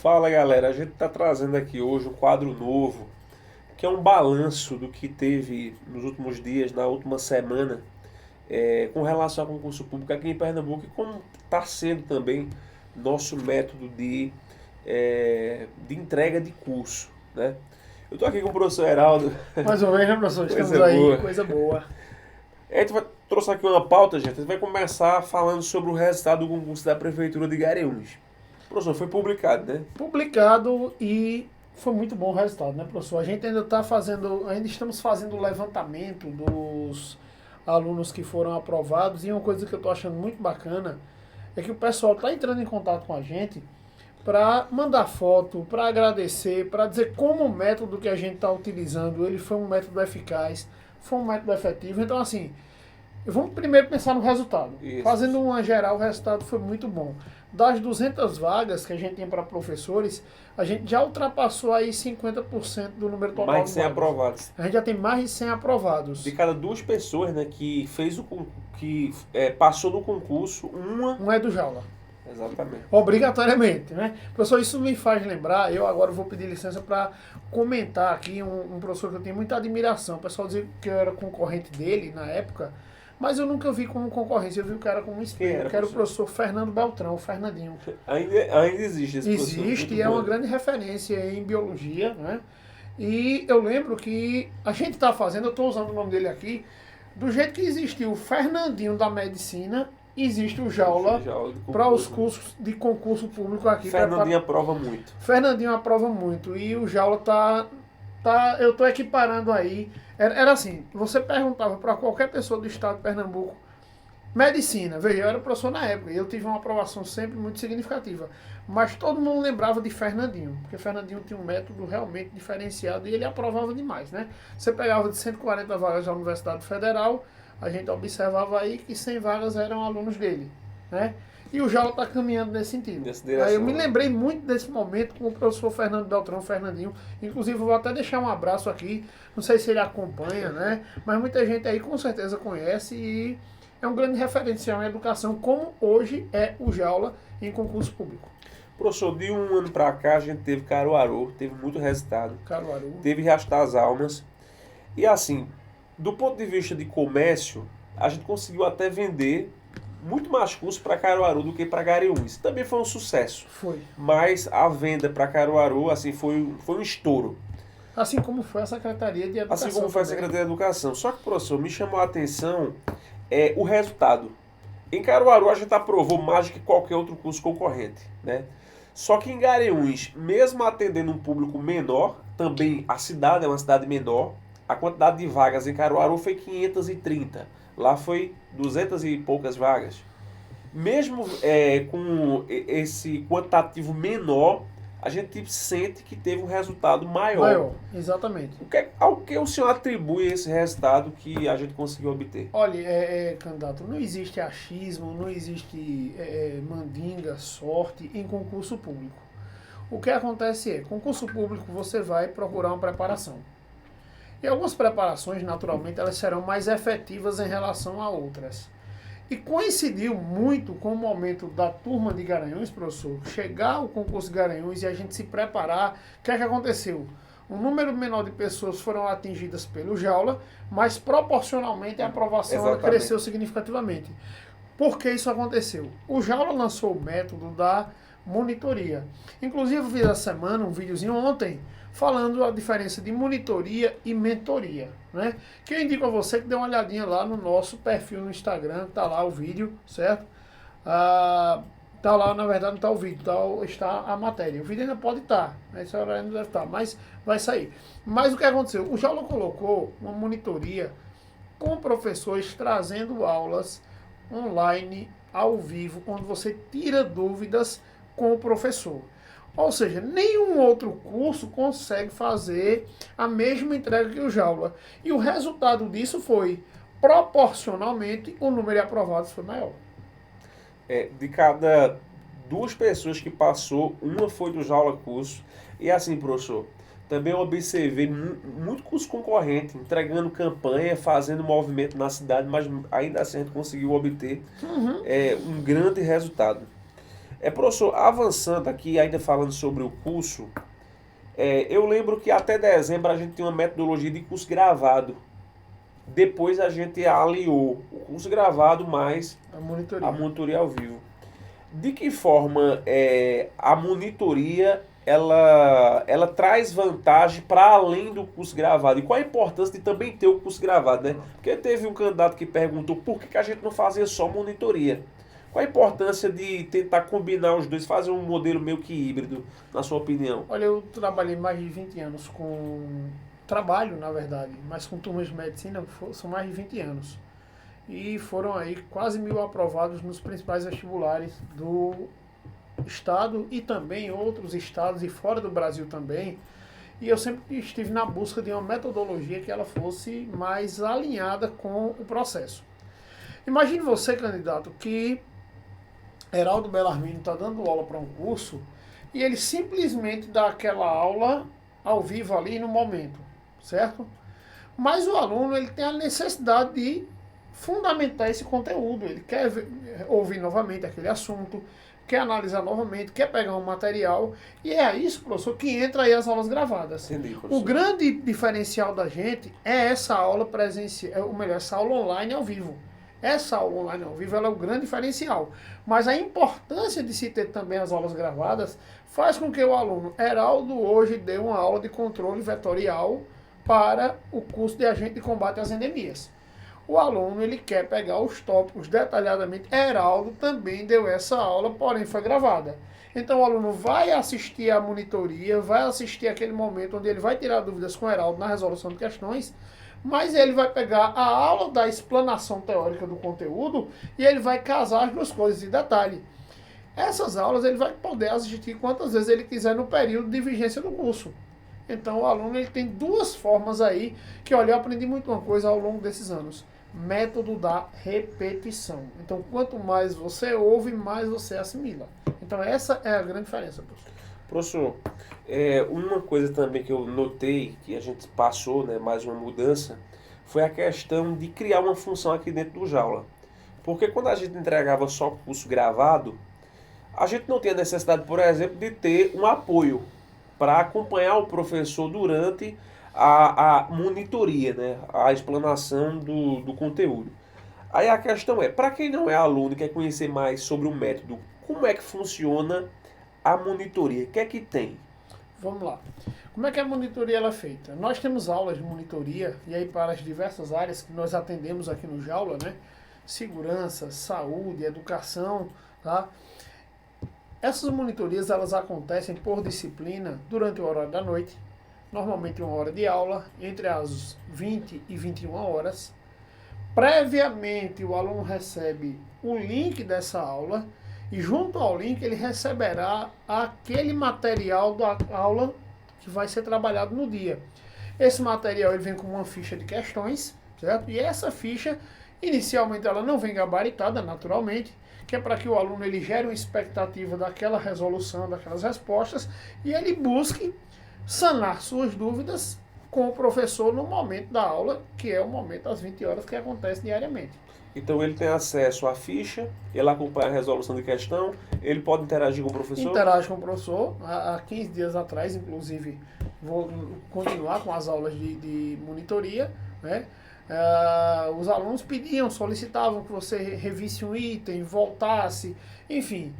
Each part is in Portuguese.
Fala galera, a gente está trazendo aqui hoje um quadro novo, que é um balanço do que teve nos últimos dias, na última semana, com relação ao concurso público aqui em Pernambuco e como está sendo também nosso método de entrega de curso, né? Eu estou aqui com o professor Heraldo. Mais uma vez, né, professor? Estamos Coisa aí, boa. coisa boa. Trouxe aqui uma pauta, gente. A gente vai começar falando sobre o resultado do concurso da Prefeitura de Garanhuns. Professor, foi publicado, né? Publicado e foi muito bom o resultado, né, professor? A gente ainda estamos fazendo o levantamento dos alunos que foram aprovados e uma coisa que eu estou achando muito bacana é que o pessoal está entrando em contato com a gente para mandar foto, para agradecer, para dizer como o método que a gente está utilizando, ele foi um método eficaz, foi um método efetivo. Então, assim, vamos primeiro pensar no resultado. Isso. Fazendo uma geral, o resultado foi muito bom. Das 200 vagas que a gente tem para professores, a gente já ultrapassou aí 50% do número total Mais de de 100 vagas. aprovados. A gente já tem mais de 100 aprovados. De cada duas pessoas, né, que passou no concurso, uma. Um é do Jaula. Exatamente. Obrigatoriamente, né? Professor, isso me faz lembrar, eu agora vou pedir licença para comentar aqui um professor que eu tenho muita admiração. O pessoal dizia que eu era concorrente dele na época, mas eu nunca vi como concorrência, eu vi o cara como um espelho, que era o professor Fernando Beltrão, o Fernandinho. Ainda existe esse professor. Existe e é uma grande referência em biologia, né? E eu lembro que a gente está fazendo, eu estou usando o nome dele aqui, do jeito que existiu o Fernandinho da medicina, existe o Jaula para os cursos de concurso público aqui. Fernandinho aprova muito. Fernandinho aprova muito e o Jaula eu estou equiparando aí. Era assim, você perguntava para qualquer pessoa do estado de Pernambuco, medicina, veja, eu era professor na época e eu tive uma aprovação sempre muito significativa. Mas todo mundo lembrava de Fernandinho, porque Fernandinho tinha um método realmente diferenciado e ele aprovava demais, né? Você pegava de 140 vagas da Universidade Federal, a gente observava aí que 100 vagas eram alunos dele, né? E o Jaula está caminhando nesse sentido. Aí eu me lembrei muito desse momento com o professor Fernando Beltrão, Fernandinho. Inclusive, eu vou até deixar um abraço aqui. Não sei se ele acompanha, né? Mas muita gente aí com certeza conhece e é um grande referencial em educação, como hoje é o Jaula em concurso público. Professor, de um ano para cá a gente teve Caruaru, teve muito resultado. Caruaru. Teve Riacho das Almas. E assim, do ponto de vista de comércio, a gente conseguiu até vender muito mais curso para Caruaru do que para Garanhuns. Também foi um sucesso. Foi. Mas a venda para Caruaru assim, foi um estouro. Assim como foi a Secretaria de Educação. Assim como foi a Secretaria de Educação. Só que, professor, me chamou a atenção o resultado. Em Caruaru a gente aprovou mais do que qualquer outro curso concorrente, né? Só que em Garanhuns, mesmo atendendo um público menor, também a cidade é uma cidade menor, a quantidade de vagas em Caruaru foi 530. Lá foi 200 e poucas vagas. Mesmo com esse quantitativo menor, a gente sente que teve um resultado maior. Exatamente. Ao que o senhor atribui esse resultado que a gente conseguiu obter? Olha, candidato, não existe achismo, não existe mandinga, sorte em concurso público. O que acontece concurso público você vai procurar uma preparação. E algumas preparações, naturalmente, elas serão mais efetivas em relação a outras. E coincidiu muito com o momento da turma de Garanhuns, professor, chegar ao concurso de Garanhuns e a gente se preparar. O que é que aconteceu? Um número menor de pessoas foram atingidas pelo Jaula, mas proporcionalmente a aprovação ela cresceu significativamente. Por que isso aconteceu? O Jaula lançou o método da monitoria. Inclusive, eu fiz essa semana um videozinho ontem falando a diferença de monitoria e mentoria, né? Que eu indico a você que dê uma olhadinha lá no nosso perfil no Instagram, tá lá o vídeo, certo? Tá lá, na verdade não tá o vídeo, está a matéria. O vídeo ainda pode estar, essa hora ainda deve estar, mas vai sair. Mas o que aconteceu? O Jaula colocou uma monitoria com professores trazendo aulas online, ao vivo, onde você tira dúvidas com o professor. Ou seja, nenhum outro curso consegue fazer a mesma entrega que o Jaula. E o resultado disso foi, proporcionalmente, o número de aprovados foi maior. De cada duas pessoas que passou, uma foi do Jaula Curso. E assim, professor, também eu observei muito curso concorrente, entregando campanha, fazendo movimento na cidade, mas ainda assim a gente conseguiu obter um grande resultado. Professor, avançando aqui, ainda falando sobre o curso, eu lembro que até dezembro a gente tinha uma metodologia de curso gravado. Depois a gente aliou o curso gravado mais A monitoria. a monitoria ao vivo. De que forma a monitoria ela traz vantagem para além do curso gravado? E qual a importância de também ter o curso gravado, né? Porque teve um candidato que perguntou por que a gente não fazia só monitoria. Qual a importância de tentar combinar os dois, fazer um modelo meio que híbrido, na sua opinião? Olha, eu trabalhei mais de 20 anos com... Trabalho, na verdade, mas com turmas de medicina são mais de 20 anos. E foram aí quase 1.000 aprovados nos principais vestibulares do estado e também outros estados e fora do Brasil também. E eu sempre estive na busca de uma metodologia que ela fosse mais alinhada com o processo. Imagine você, candidato, que Heraldo Bellarmino está dando aula para um curso e ele simplesmente dá aquela aula ao vivo ali no momento, certo? Mas o aluno ele tem a necessidade de fundamentar esse conteúdo, ele quer ouvir novamente aquele assunto, quer analisar novamente, quer pegar um material, e é isso, professor, que entra aí as aulas gravadas. Entendi, O professor. grande diferencial da gente é essa aula presencial, ou melhor, essa aula online ao vivo. Essa aula online ao vivo ela é o grande diferencial. Mas a importância de se ter também as aulas gravadas faz com que o aluno Heraldo hoje dê uma aula de controle vetorial para o curso de agente de combate às endemias. O aluno ele quer pegar os tópicos detalhadamente. Heraldo também deu essa aula, porém foi gravada. Então o aluno vai assistir a monitoria, vai assistir aquele momento onde ele vai tirar dúvidas com o Heraldo na resolução de questões, mas ele vai pegar a aula da explanação teórica do conteúdo e ele vai casar as duas coisas de detalhe. Essas aulas ele vai poder assistir quantas vezes ele quiser no período de vigência do curso. Então o aluno ele tem duas formas aí, que olha, eu aprendi muito uma coisa ao longo desses anos. Método da repetição. Então quanto mais você ouve, mais você assimila. Então essa é a grande diferença, professor. Professor, uma coisa também que eu notei, que a gente passou, né, mais uma mudança, foi a questão de criar uma função aqui dentro do Jaula. Porque quando a gente entregava só curso gravado, a gente não tinha necessidade, por exemplo, de ter um apoio para acompanhar o professor durante a monitoria, né, a explanação do conteúdo. Aí a questão é, para quem não é aluno e quer conhecer mais sobre o método, como é que funciona a monitoria? O que é que tem? Vamos lá. Como é que a monitoria ela é feita? Nós temos aulas de monitoria, e aí para as diversas áreas que nós atendemos aqui no Jaula, né? Segurança, saúde, educação, tá? Essas monitorias elas acontecem por disciplina durante o horário da noite, normalmente uma hora de aula, entre as 20 e 21 horas. Previamente o aluno recebe o link dessa aula e junto ao link ele receberá aquele material da aula que vai ser trabalhado no dia. Esse material ele vem com uma ficha de questões, certo? E essa ficha, inicialmente ela não vem gabaritada, naturalmente, que é para que o aluno ele gere uma expectativa daquela resolução, daquelas respostas, e ele busque sanar suas dúvidas com o professor no momento da aula, que é o momento das 20 horas que acontece diariamente. Então ele tem acesso à ficha, ele acompanha a resolução de questão, ele pode interagir com o professor? Interage com o professor. Há 15 dias atrás, inclusive, vou continuar com as aulas de monitoria, né? Os alunos pediam, solicitavam que você revisse um item, voltasse, enfim.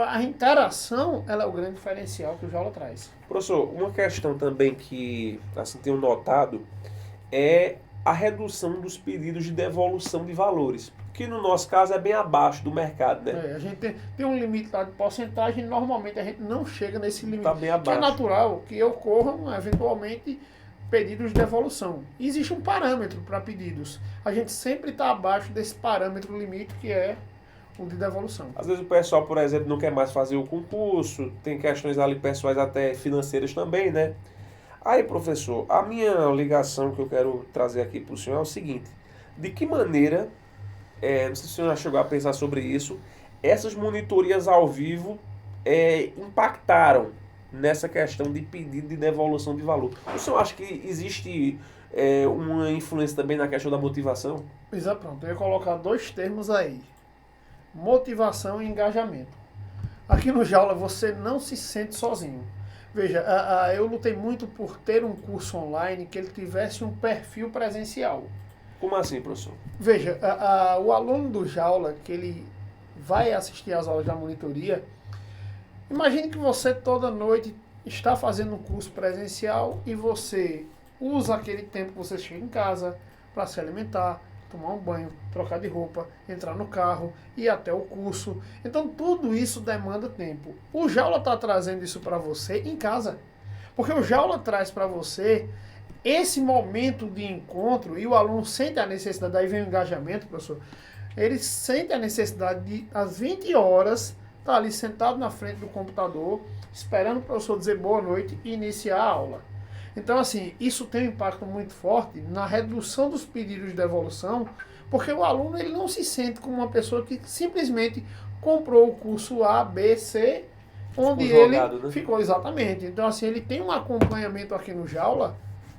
A interação ela é o grande diferencial que o Jaula traz. Professor, uma questão também que assim tenho notado é a redução dos pedidos de devolução de valores, que no nosso caso é bem abaixo do mercado, né? A gente tem um limite lá de porcentagem, normalmente a gente não chega nesse limite. Tá bem Que abaixo. é natural que ocorram, eventualmente, pedidos de devolução. Existe um parâmetro para pedidos. A gente sempre está abaixo desse parâmetro limite que é o de devolução. Às vezes o pessoal, por exemplo, não quer mais fazer o concurso, tem questões ali pessoais até financeiras também, né? Aí, professor, a minha ligação que eu quero trazer aqui para o senhor é o seguinte: de que maneira, não sei se o senhor já chegou a pensar sobre isso, essas monitorias ao vivo impactaram nessa questão de pedido de devolução de valor? O senhor acha que existe uma influência também na questão da motivação? Exato, pronto. Eu ia colocar dois termos aí: motivação e engajamento. Aqui no Jaula você não se sente sozinho. Veja, eu lutei muito por ter um curso online que ele tivesse um perfil presencial. Como assim, professor? Veja, o aluno do Jaula, que ele vai assistir às aulas da monitoria, imagine que você toda noite está fazendo um curso presencial e você usa aquele tempo que você chega em casa para se alimentar, tomar um banho, trocar de roupa, entrar no carro, ir até o curso. Então tudo isso demanda tempo. O Jaula está trazendo isso para você em casa. Porque o Jaula traz para você esse momento de encontro e o aluno sente a necessidade, daí vem o engajamento, professor. Ele sente a necessidade de, às 20 horas, estar ali sentado na frente do computador, esperando o professor dizer boa noite e iniciar a aula. Então, assim, isso tem um impacto muito forte na redução dos pedidos de devolução, porque o aluno ele não se sente como uma pessoa que simplesmente comprou o curso A, B, C, onde ele ficou exatamente. Então, assim, ele tem um acompanhamento aqui no Jaula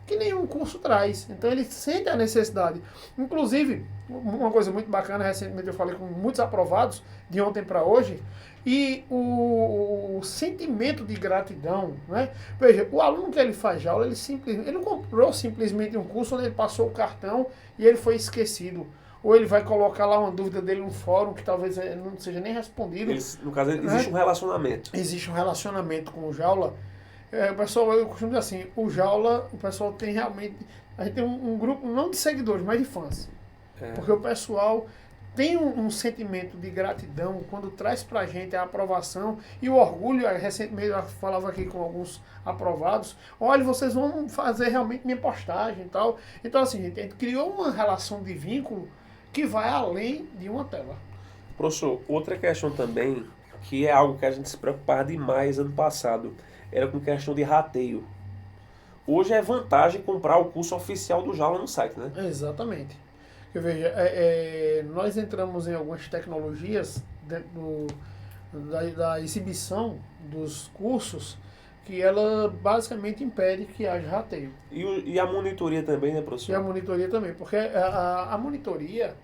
que nenhum curso traz. Então, ele sente a necessidade. Inclusive, uma coisa muito bacana, recentemente eu falei com muitos aprovados, de ontem para hoje, e o sentimento de gratidão, né? Veja, o aluno que ele faz Jaula, ele não comprou simplesmente um curso onde ele passou o cartão e ele foi esquecido. Ou ele vai colocar lá uma dúvida dele no fórum que talvez não seja nem respondido. No caso, existe um relacionamento. Existe um relacionamento com o Jaula. O pessoal, eu costumo dizer assim, o Jaula, o pessoal tem realmente, a gente tem um grupo, não de seguidores, mas de fãs. Porque o pessoal tem um sentimento de gratidão quando traz pra gente a aprovação e o orgulho. Recentemente eu falava aqui com alguns aprovados, olha, vocês vão fazer realmente minha postagem e tal. Então assim, a gente criou uma relação de vínculo que vai além de uma tela. Professor, outra questão também, que é algo que a gente se preocupava demais ano passado, era com questão de rateio. Hoje é vantagem comprar o curso oficial do Jaula no site, né? Exatamente. Eu veja, nós entramos em algumas tecnologias dentro da exibição dos cursos que ela basicamente impede que haja rateio. E a monitoria também, né, professor? E a monitoria também, porque a monitoria,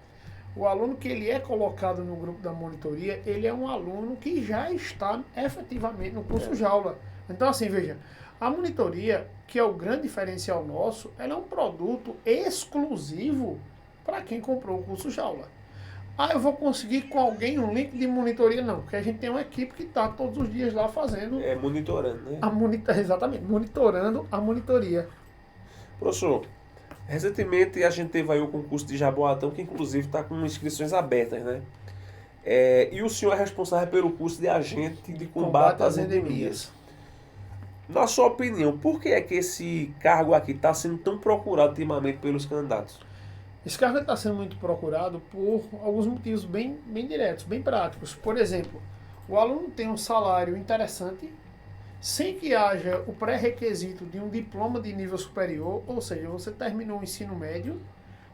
o aluno que ele é colocado no grupo da monitoria, ele é um aluno que já está efetivamente no curso Jaula. Então assim, veja, a monitoria, que é o grande diferencial nosso, ela é um produto exclusivo para quem comprou o curso Jaula. Eu vou conseguir com alguém um link de monitoria? Não, porque a gente tem uma equipe que está todos os dias lá fazendo... monitorando, né? Exatamente, monitorando a monitoria. Professor, recentemente a gente teve aí o concurso de Jaboatão, que inclusive está com inscrições abertas, né? E o senhor é responsável pelo curso de agente de combate às endemias. Na sua opinião, por que é que esse cargo aqui está sendo tão procurado ultimamente pelos candidatos? Esse cargo está sendo muito procurado por alguns motivos bem diretos, bem práticos. Por exemplo, o aluno tem um salário interessante, sem que haja o pré-requisito de um diploma de nível superior, ou seja, você terminou o ensino médio,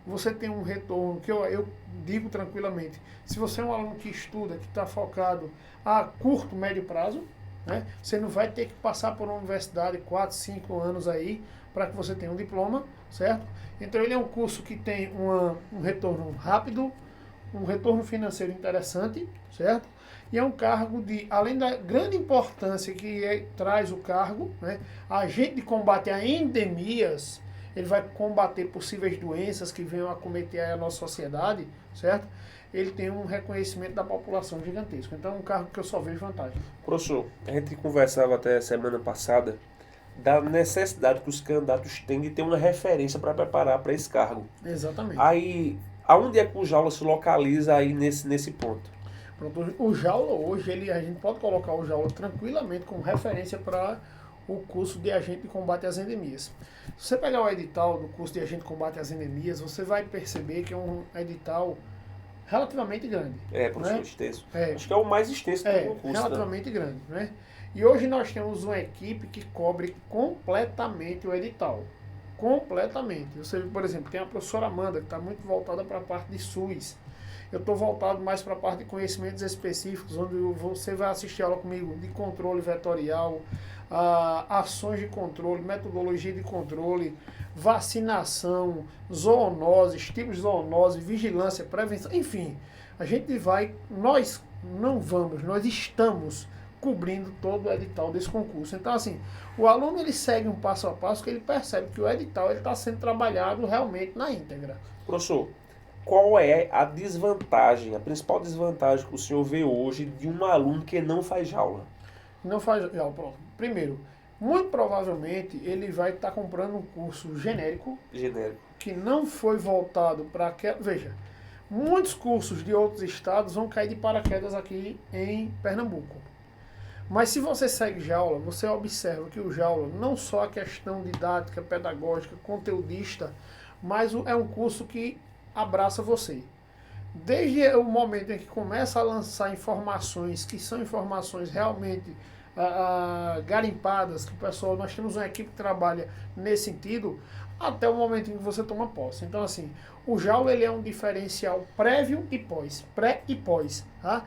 você tem um retorno, que eu digo tranquilamente, se você é um aluno que estuda, que está focado a curto, médio prazo, né, você não vai ter que passar por uma universidade 4, 5 anos aí, para que você tenha um diploma, certo? Então ele é um curso que tem um retorno rápido, um retorno financeiro interessante, certo? E é um cargo de, além da grande importância que traz o cargo, né, agente de combate a endemias, ele vai combater possíveis doenças que venham a cometer a nossa sociedade, certo? Ele tem um reconhecimento da população gigantesco. Então é um cargo que eu só vejo vantagem. Professor, a gente conversava até semana passada da necessidade que os candidatos têm de ter uma referência para preparar para esse cargo. Exatamente. Aí, aonde é que o Jaula se localiza aí nesse ponto? Pronto, o Jaula hoje, a gente pode colocar o Jaula tranquilamente como referência para o curso de agente de combate às endemias. Se você pegar o edital do curso de agente de combate às endemias, você vai perceber que é um edital relativamente grande. Professor, extenso. Acho que é o mais extenso do curso. Relativamente grande, né? E hoje nós temos uma equipe que cobre completamente o edital. Completamente. Você, por exemplo, tem a professora Amanda, que está muito voltada para a parte de SUS. Eu estou voltado mais para a parte de conhecimentos específicos, onde você vai assistir aula comigo de controle vetorial, ações de controle, metodologia de controle, vacinação, zoonoses, tipos de zoonose, vigilância, prevenção, enfim. Nós estamos cobrindo todo o edital desse concurso. Então, assim, o aluno ele segue um passo a passo que ele percebe que o edital está sendo trabalhado realmente na íntegra. Professor, qual é a desvantagem, a principal desvantagem que o senhor vê hoje de um aluno que não faz jaula? Não faz jaula, pronto. Primeiro, muito provavelmente ele vai estar comprando um curso genérico que não foi voltado para aquela... Veja, muitos cursos de outros estados vão cair de paraquedas aqui em Pernambuco. Mas se você segue jaula, você observa que o jaula, não só a questão didática, pedagógica, conteudista, mas é um curso que abraça você. Desde o momento em que começa a lançar informações, que são informações realmente garimpadas, que o pessoal, nós temos uma equipe que trabalha nesse sentido, até o momento em que você toma posse. Então, assim, o jaula ele é um diferencial prévio e pós, pré e pós. Tá?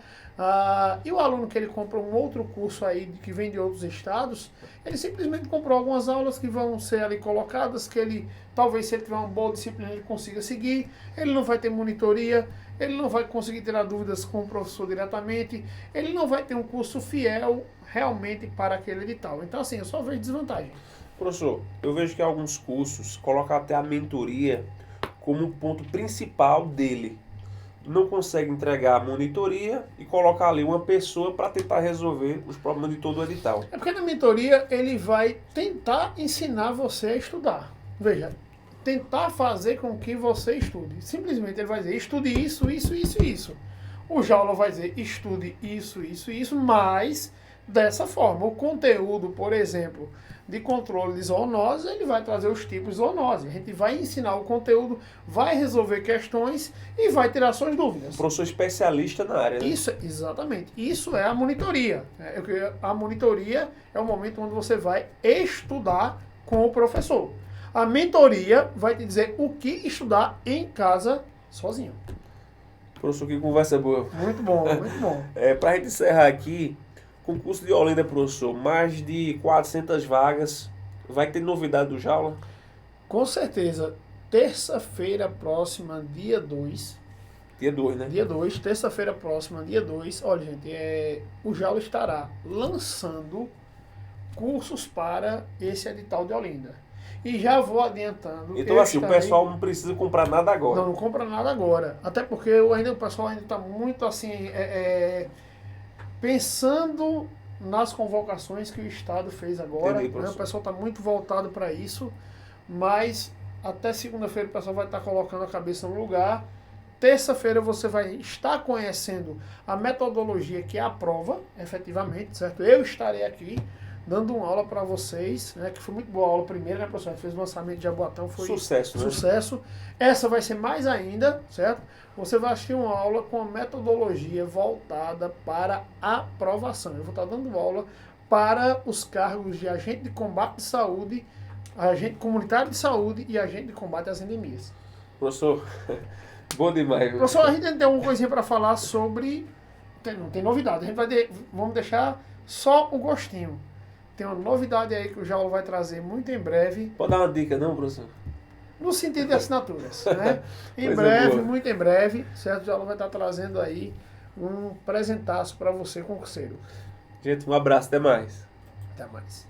E o aluno que ele compra um outro curso aí que vem de outros estados, ele simplesmente comprou algumas aulas que vão ser ali colocadas, que ele, talvez se ele tiver uma boa disciplina, ele consiga seguir, ele não vai ter monitoria, ele não vai conseguir tirar dúvidas com o professor diretamente, ele não vai ter um curso fiel realmente para aquele edital. Então, assim, eu só vejo desvantagem. Professor, eu vejo que alguns cursos colocam até a mentoria como ponto principal dele. Não consegue entregar a monitoria e colocar ali uma pessoa para tentar resolver os problemas de todo o edital. É porque na mentoria ele vai tentar ensinar você a estudar. Veja, tentar fazer com que você estude. Simplesmente ele vai dizer, estude isso, isso, isso e isso. O jaula vai dizer, estude isso, isso e isso, mas dessa forma. O conteúdo, por exemplo, de controle de zoonose, ele vai trazer os tipos de zoonose. A gente vai ensinar o conteúdo, vai resolver questões e vai tirar suas dúvidas. Um professor especialista na área, né? Isso, exatamente. Isso é a monitoria. A monitoria é o momento onde você vai estudar com o professor. A mentoria vai te dizer o que estudar em casa sozinho. Professor, que conversa boa. Muito bom, muito bom. Para a gente encerrar aqui, concurso de Olinda, professor, mais de 400 vagas. Vai ter novidade do jaula? Com certeza. Terça-feira próxima, dia 2. Dia 2, né? Dia 2, terça-feira próxima, dia 2. Olha, gente, o jaula estará lançando cursos para esse edital de Olinda. E já vou adiantando. Então, assim, o pessoal não precisa comprar nada agora. Não compra nada agora. Até porque o pessoal ainda está muito assim, pensando nas convocações que o Estado fez agora. Entendi, né? O pessoal está muito voltado para isso. Mas até segunda-feira o pessoal vai estar colocando a cabeça no lugar. Terça-feira você vai estar conhecendo a metodologia que é a prova, efetivamente, certo? Eu estarei aqui dando uma aula para vocês, né, que foi muito boa a aula primeira, né, professor? A gente fez o lançamento de Jaboatão, foi sucesso, né? Sucesso. Essa vai ser mais ainda, certo? Você vai assistir uma aula com a metodologia voltada para a aprovação. Eu vou estar dando aula para os cargos de agente de combate de saúde, agente comunitário de saúde e agente de combate às endemias. Professor, bom demais. Professor, a gente tem alguma coisinha para falar sobre... Não tem novidade, a gente vamos deixar só o gostinho. Tem uma novidade aí que o jaula vai trazer muito em breve. Pode dar uma dica, não, professor? No sentido de assinaturas, né? Em breve, muito em breve, certo? O jaula vai estar trazendo aí um presentaço para você, concurseiro. Gente, um abraço, até mais. Até mais.